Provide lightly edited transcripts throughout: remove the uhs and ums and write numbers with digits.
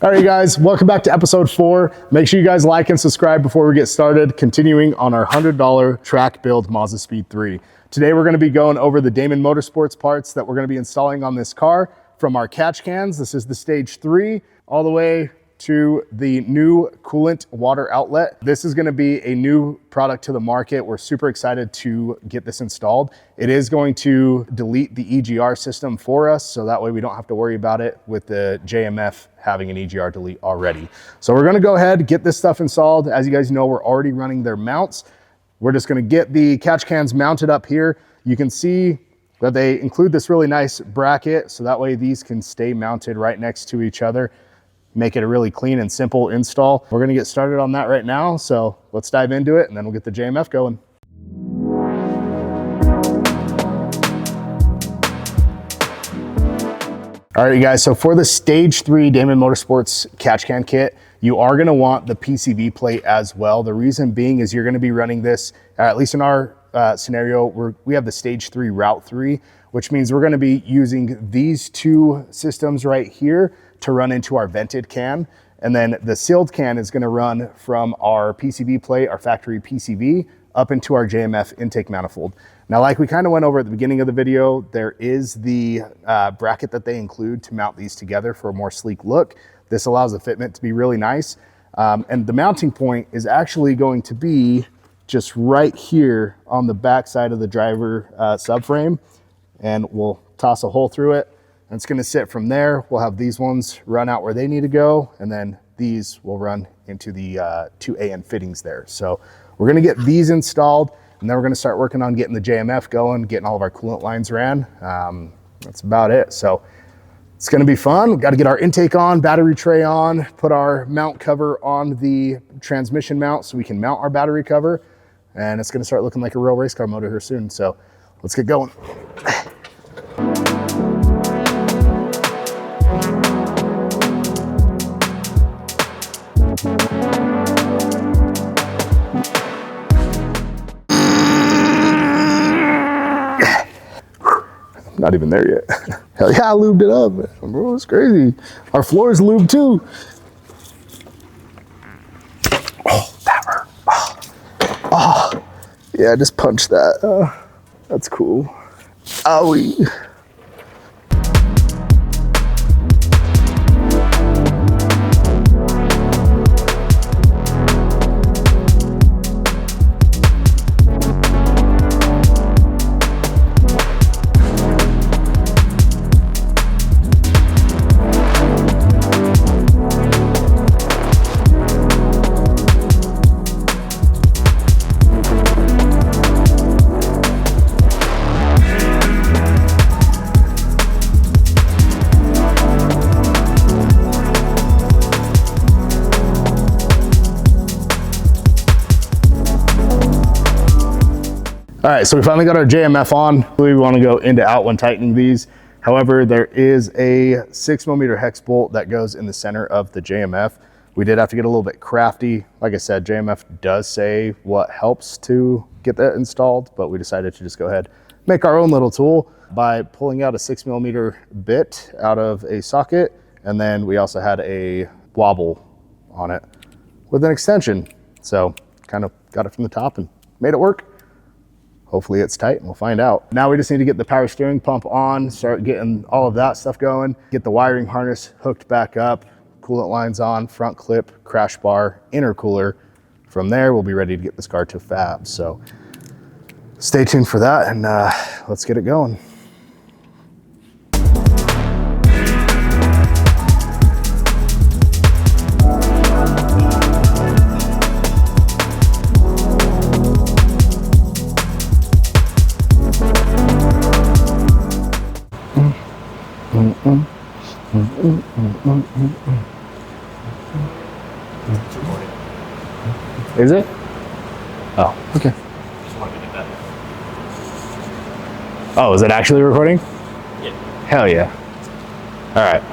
All right, guys, welcome back to episode 4. Make sure you guys like and subscribe before we get started, continuing on our $100 track build Mazdaspeed 3. Today, we're gonna be going over the Damon Motorsports parts that we're gonna be installing on this car from our catch cans. This is the stage 3, all the way to the new coolant water outlet. This is gonna be a new product to the market. We're super excited to get this installed. It is going to delete the EGR system for us, so that way we don't have to worry about it with the JMF having an EGR delete already. So we're gonna go ahead, get this stuff installed. As you guys know, we're already running their mounts. We're just gonna get the catch cans mounted up here. You can see that they include this really nice bracket, so that way these can stay mounted right next to each other. Make it a really clean and simple install. We're gonna get started on that right now, so let's dive into it and then we'll get the JMF going. All right, you guys, so for the stage 3 Damon Motorsports catch can kit, you are gonna want the PCV plate as well. The reason being is you're gonna be running this, at least in our scenario, we have the stage 3 route 3, which means we're gonna be using these two systems right here to run into our vented can. And then the sealed can is gonna run from our PCV plate, our factory PCV, up into our JMF intake manifold. Now, like we kind of went over at the beginning of the video, there is the bracket that they include to mount these together for a more sleek look. This allows the fitment to be really nice. And the mounting point is actually going to be just right here on the back side of the driver subframe. And we'll toss a hole through it. And it's gonna sit from there. We'll have these ones run out where they need to go. And then these will run into the 2AN fittings there. So we're gonna get these installed, and then we're gonna start working on getting the JMF going, getting all of our coolant lines ran. That's about it. So it's gonna be fun. We've gotta get our intake on, battery tray on, put our mount cover on the transmission mount so we can mount our battery cover. And it's gonna start looking like a real race car motor here soon. So let's get going. Not even there yet. Hell yeah, I lubed it up, man. Bro, it's crazy. Our floor is lubed too. Oh, that hurt. Oh. Yeah, I just punched that. That's cool. Owie. All right, so we finally got our JMF on. We want to go into out when tightening these. However, there is a 6mm hex bolt that goes in the center of the JMF. We did have to get a little bit crafty. Like I said, JMF does say what helps to get that installed, but we decided to just go ahead, make our own little tool by pulling out a 6mm bit out of a socket. And then we also had a wobble on it with an extension. So kind of got it from the top and made it work. Hopefully it's tight and we'll find out. Now we just need to get the power steering pump on, start getting all of that stuff going, get the wiring harness hooked back up, coolant lines on, front clip, crash bar, intercooler. From there, we'll be ready to get this car to fab. So stay tuned for that and let's get it going. Is it? Oh, okay. Just wanted to get that. Oh, is it actually recording? Yeah. Hell yeah. All right.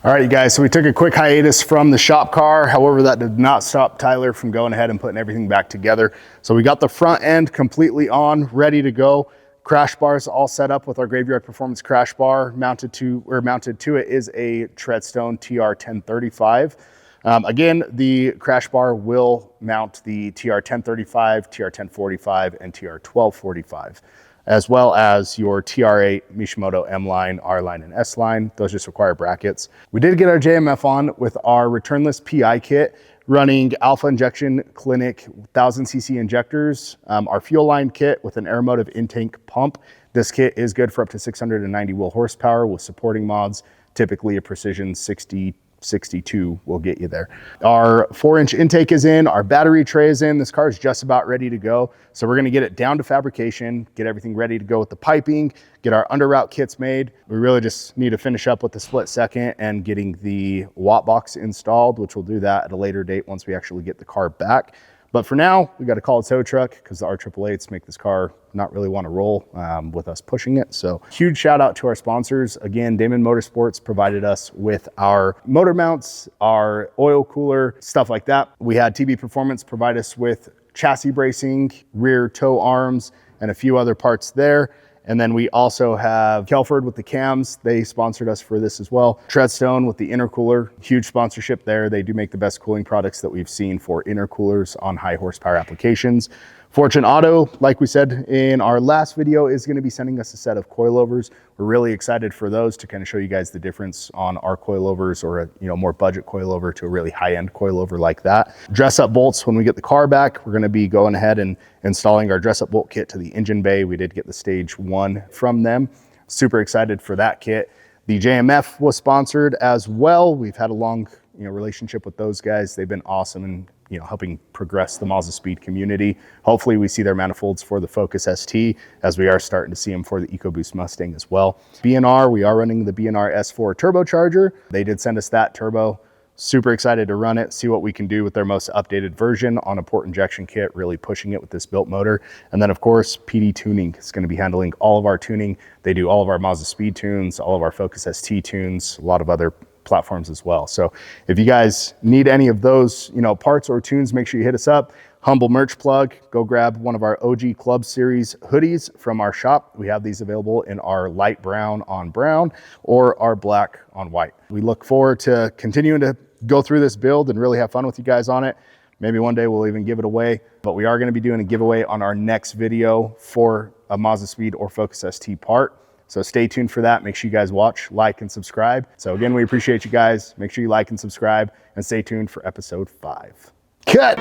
All right, you guys, so we took a quick hiatus from the shop car. However, that did not stop Tyler from going ahead and putting everything back together. So we got the front end completely on, ready to go. Crash bars all set up with our Graveyard Performance crash bar. Mounted to it is a Treadstone TR 1035. Again, the crash bar will mount the TR 1035, TR 1045, and TR 1245. As well as your TR8 Mishimoto M line, R line, and S line. Those just require brackets. We did get our JMF on with our returnless PI kit, running Alpha Injection Clinic 1000cc injectors, our fuel line kit with an Aeromotive in-tank pump. This kit is good for up to 690 wheel horsepower with supporting mods. Typically a precision 62 will get you there. Our 4-inch intake is in, our battery tray is in. This car is just about ready to go. So we're gonna get it down to fabrication, get everything ready to go with the piping, get our under route kits made. We really just need to finish up with the split second and getting the watt box installed, which we'll do that at a later date once we actually get the car back. But for now, we got to call it tow truck because the R888s make this car not really want to roll with us pushing it. So huge shout out to our sponsors. Again, Damon Motorsports provided us with our motor mounts, our oil cooler, stuff like that. We had TB Performance provide us with chassis bracing, rear tow arms, and a few other parts there. And then we also have Kelford with the cams. They sponsored us for this as well. Treadstone with the intercooler, huge sponsorship there. They do make the best cooling products that we've seen for intercoolers on high horsepower applications. Fortune Auto, like we said in our last video, is going to be sending us a set of coilovers. We're really excited for those to kind of show you guys the difference on our coilovers or a more budget coilover to a really high-end coilover like that. Dress up bolts when we get the car back. We're going to be going ahead and installing our dress up bolt kit to the engine bay. We did get the stage 1 from them. Super excited for that kit. The JMF was sponsored as well. We've had a long relationship with those guys. They've been awesome and helping progress the Mazdaspeed community. Hopefully we see their manifolds for the Focus ST as we are starting to see them for the EcoBoost Mustang as well. BNR, we are running the BNR S4 turbocharger. They did send us that turbo. Super excited to run it, see what we can do with their most updated version on a port injection kit, really pushing it with this built motor. And then of course, PD Tuning is going to be handling all of our tuning. They do all of our Mazdaspeed tunes, all of our Focus ST tunes, a lot of other platforms as well. So if you guys need any of those, parts or tunes, make sure you hit us up. Humble merch plug, go grab one of our OG Club Series hoodies from our shop. We have these available in our light brown on brown or our black on white. We look forward to continuing to go through this build and really have fun with you guys on it. Maybe one day we'll even give it away, but we are going to be doing a giveaway on our next video for a Mazdaspeed or Focus ST part. So stay tuned for that. Make sure you guys watch, like, and subscribe. So again, we appreciate you guys. Make sure you like and subscribe and stay tuned for episode 5. Cut!